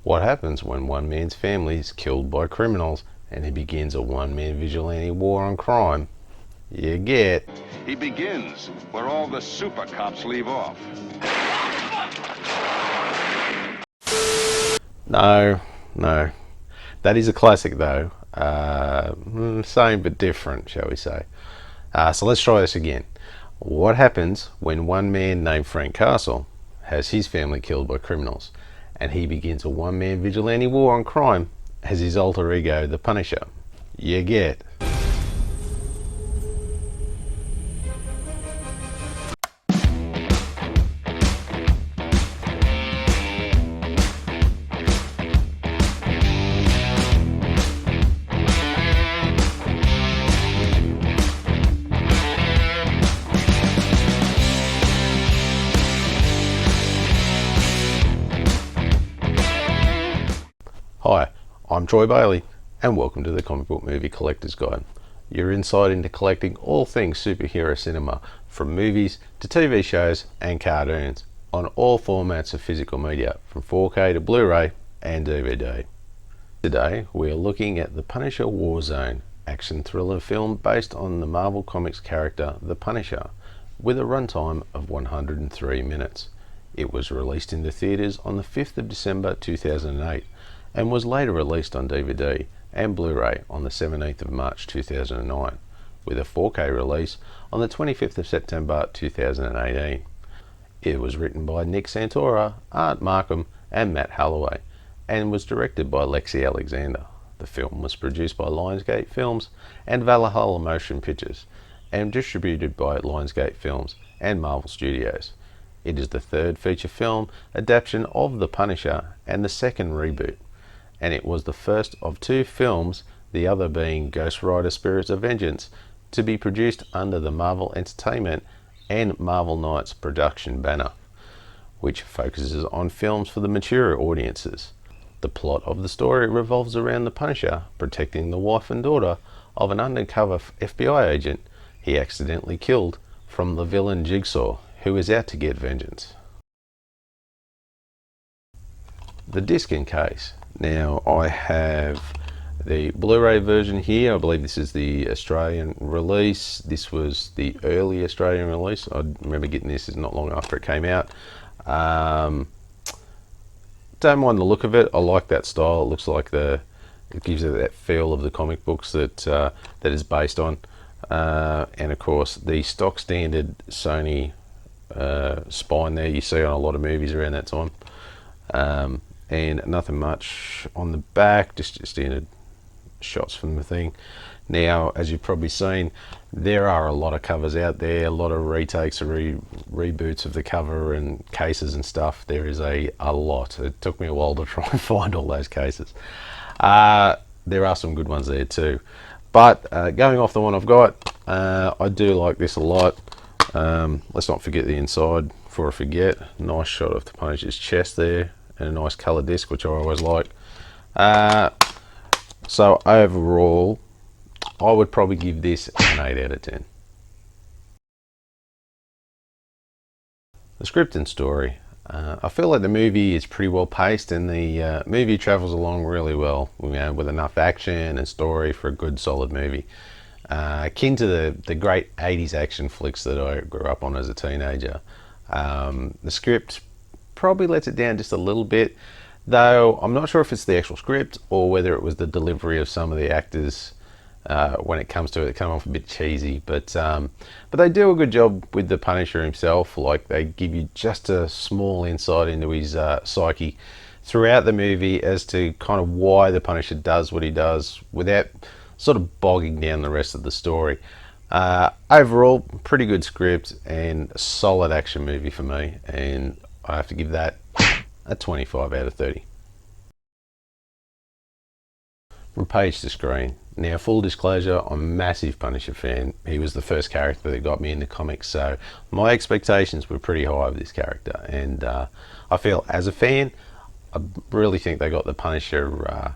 What happens when one man's family is killed by criminals and he begins a one-man vigilante war on crime? You get. He begins where all the super cops leave off. No. That is a classic though. Same but different, shall we say. So let's try this again. What happens when one man named Frank Castle has his family killed by criminals and he begins a one-man vigilante war on crime as his alter ego, the Punisher? You get. Hi, I'm Troy Bailey and welcome to the Comic Book Movie Collector's Guide. Your insight into collecting all things superhero cinema, from movies to TV shows and cartoons, on all formats of physical media, from 4K to Blu-ray and DVD. Today we are looking at The Punisher Warzone, action thriller film based on the Marvel Comics character The Punisher, with a runtime of 103 minutes. It was released in the theatres on the 5th of December 2008 and was later released on DVD and Blu-ray on the 17th of March 2009, with a 4K release on the 25th of September 2018. It was written by Nick Santora, Art Markham and Matt Holloway, and was directed by Lexi Alexander. The film was produced by Lionsgate Films and Valhalla Motion Pictures, and distributed by Lionsgate Films and Marvel Studios. It is the third feature film adaptation of The Punisher and the second reboot, and it was the first of two films, the other being Ghost Rider Spirits of Vengeance, to be produced under the Marvel Entertainment and Marvel Knights production banner, which focuses on films for the mature audiences. The plot of the story revolves around the Punisher protecting the wife and daughter of an undercover FBI agent he accidentally killed from the villain Jigsaw, who is out to get vengeance. The disc in case. Now I have the Blu-ray version here. I believe this is the Australian release. This was the early Australian release. I remember getting this not long after it came out. Don't mind the look of it. I like that style. It looks like it gives it that feel of the comic books that is based on. And of course the stock standard Sony spine there you see on a lot of movies around that time. And nothing much on the back, just standard shots from the thing. Now, as you've probably seen, there are a lot of covers out there, a lot of retakes or reboots of the cover and cases and stuff. There is a lot. It took me a while to try and find all those cases. There are some good ones there too. But going off the one I've got, I do like this a lot. Let's not forget the inside before I forget. Nice shot of the Punisher's chest there, and a nice colour disc, which I always like. So overall, I would probably give this an 8 out of 10. The script and story. I feel like the movie is pretty well paced, and the movie travels along really well, with enough action and story for a good solid movie. Akin to the great 80s action flicks that I grew up on as a teenager. The script probably lets it down just a little bit, though I'm not sure if it's the actual script or whether it was the delivery of some of the actors. When it comes to it, come off a bit cheesy, but they do a good job with the Punisher himself. Like, they give you just a small insight into his psyche throughout the movie as to kind of why the Punisher does what he does without sort of bogging down the rest of the story. Overall, pretty good script and a solid action movie for me, and I have to give that a 25 out of 30. From page to screen. Now, full disclosure, I'm a massive Punisher fan. He was the first character that got me into comics, so my expectations were pretty high of this character, and I feel as a fan, I really think they got the Punisher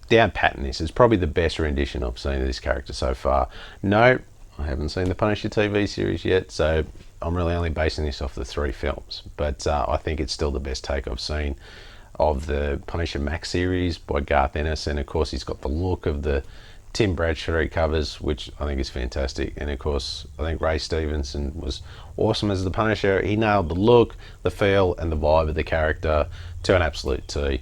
down pat in this. It's probably the best rendition I've seen of this character so far. No, I haven't seen the Punisher TV series yet, so I'm really only basing this off the 3 films, but I think it's still the best take I've seen. of the Punisher Max series by Garth Ennis, and of course he's got the look of the Tim Bradshaw covers, which I think is fantastic. And of course, I think Ray Stevenson was awesome as the Punisher. He nailed the look, the feel, and the vibe of the character to an absolute T.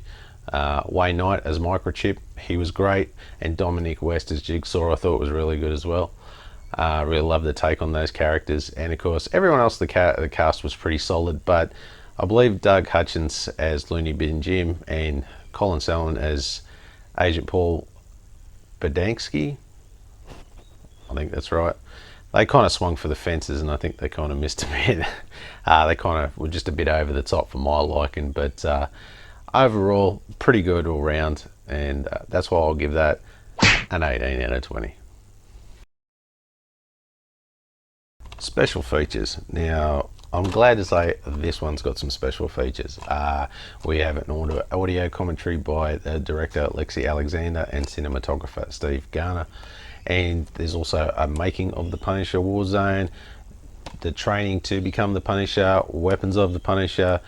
Wayne Knight as Microchip, he was great, and Dominic West as Jigsaw, I thought was really good as well. Really loved the take on those characters, and of course, everyone else, the cast was pretty solid. But I believe Doug Hutchins as Looney Bin Jim and Colin Salmon as Agent Paul Badansky, I think that's right. They kind of swung for the fences, and I think they kind of missed a bit. They kind of were just a bit over the top for my liking, but overall, pretty good all round, and that's why I'll give that an 18 out of 20. Special features. Now, I'm glad to say this one's got some special features. We have an audio commentary by the director Lexi Alexander and cinematographer Steve Garner. And there's also a making of the Punisher Warzone, the training to become the Punisher, weapons of the Punisher,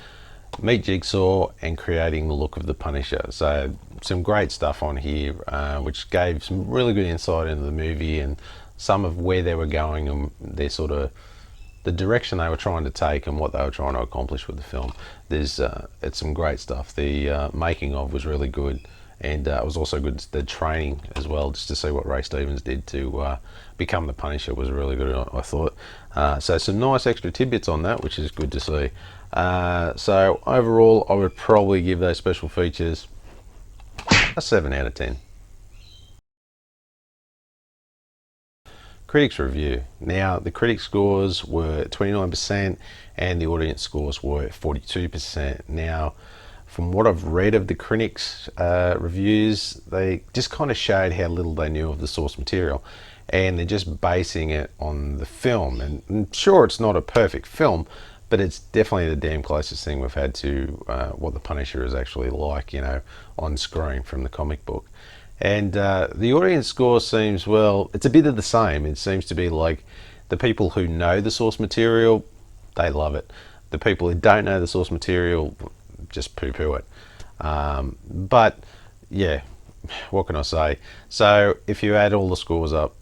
meet Jigsaw, and creating the look of the Punisher. So some great stuff on here, which gave some really good insight into the movie and some of where they were going and their sort of the direction they were trying to take and what they were trying to accomplish with the film. It's some great stuff. The making of was really good, and it was also good. The training as well, just to see what Ray Stevens did to become the Punisher, was really good, I thought. So some nice extra tidbits on that, which is good to see. So overall, I would probably give those special features a 7 out of 10. Critics review. Now, the critic scores were 29% and the audience scores were 42%. Now, from what I've read of the critics' reviews, they just kind of showed how little they knew of the source material, and they're just basing it on the film. And sure, it's not a perfect film, but it's definitely the damn closest thing we've had to what the Punisher is actually like, on screen from the comic book. And the audience score seems, well, it's a bit of the same. It seems to be like the people who know the source material, they love it. The people who don't know the source material just poo-poo it. But yeah, what can I say? So if you add all the scores up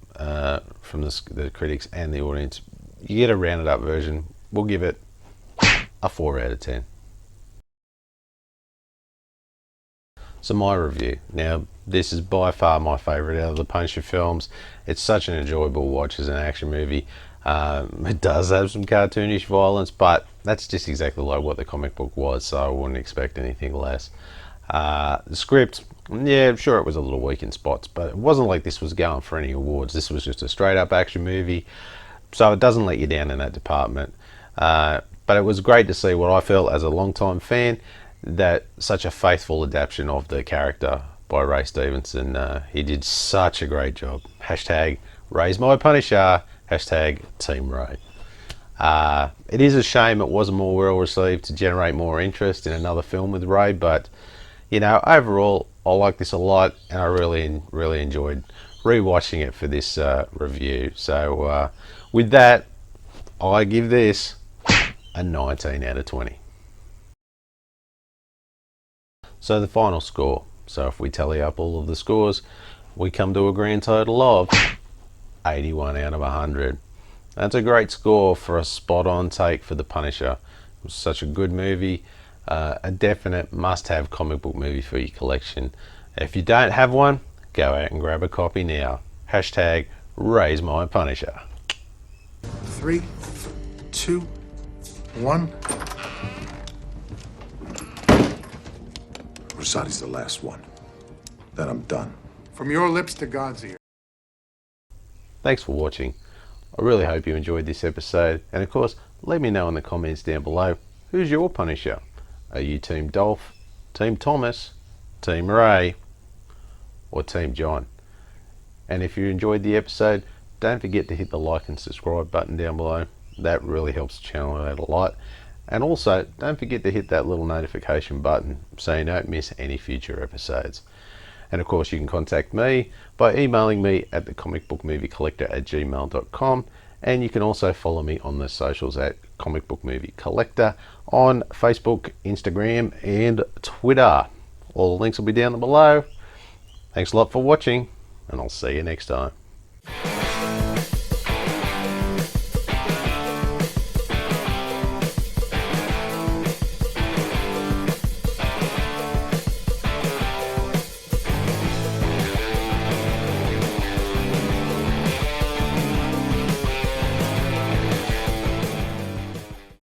from the critics and the audience, you get a rounded up version. We'll give it a 4 out of 10. So my review. Now, this is by far my favourite out of the Punisher films. It's such an enjoyable watch as an action movie. It does have some cartoonish violence, but that's just exactly like what the comic book was, so I wouldn't expect anything less. The script, yeah, sure, it was a little weak in spots, but it wasn't like this was going for any awards. This was just a straight up action movie, so it doesn't let you down in that department. But it was great to see what I felt as a long-time fan, that such a faithful adaptation of the character by Ray Stevenson. He did such a great job. Hashtag Ray's my Punisher. Hashtag Team Ray. It is a shame it wasn't more well received to generate more interest in another film with Ray, but overall I like this a lot, and I really enjoyed rewatching it for this review. So with that, I give this a 19 out of 20. So the final score. So if we tally up all of the scores, we come to a grand total of 81 out of 100. That's a great score for a spot-on take for The Punisher. It was such a good movie, a definite must-have comic book movie for your collection. If you don't have one, go out and grab a copy now. Hashtag Raise My Punisher. 3, 2, 1. Rosati's the last one. Then I'm done. From your lips to God's ear. Thanks for watching. I really hope you enjoyed this episode, and of course, let me know in the comments down below, who's your Punisher? Are you Team Dolph, Team Thomas, Team Ray, or Team John? And if you enjoyed the episode, don't forget to hit the like and subscribe button down below. That really helps the channel out a lot. And also, don't forget to hit that little notification button so you don't miss any future episodes. And of course, you can contact me by emailing me at thecomicbookmoviecollector@gmail.com, and you can also follow me on the socials at Comic Book Movie Collector on Facebook, Instagram, and Twitter. All the links will be down below. Thanks a lot for watching, and I'll see you next time.